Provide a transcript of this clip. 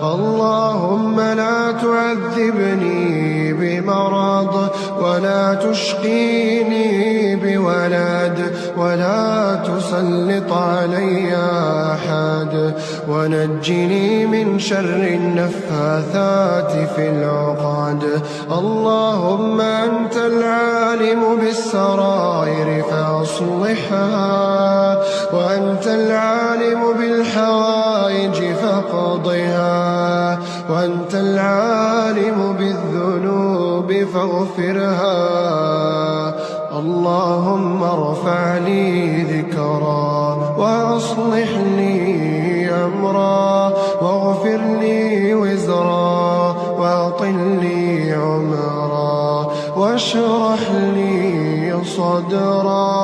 اللهم لا تعذبني بمرض ولا تشقيني بولد ولا تسلط علي أحد ونجني من شر النفاثات في العقد. اللهم أنت العالم بالسرائر فأصلحها وأنت العالم بالحوائج فاقضها وأنت العالم بالذنوب فاغفرها. اللهم ارفع لي ذكرا وأصلح لي أمرا واغفر لي وزرا وأطل لي عمرا واشرح لي صدرا.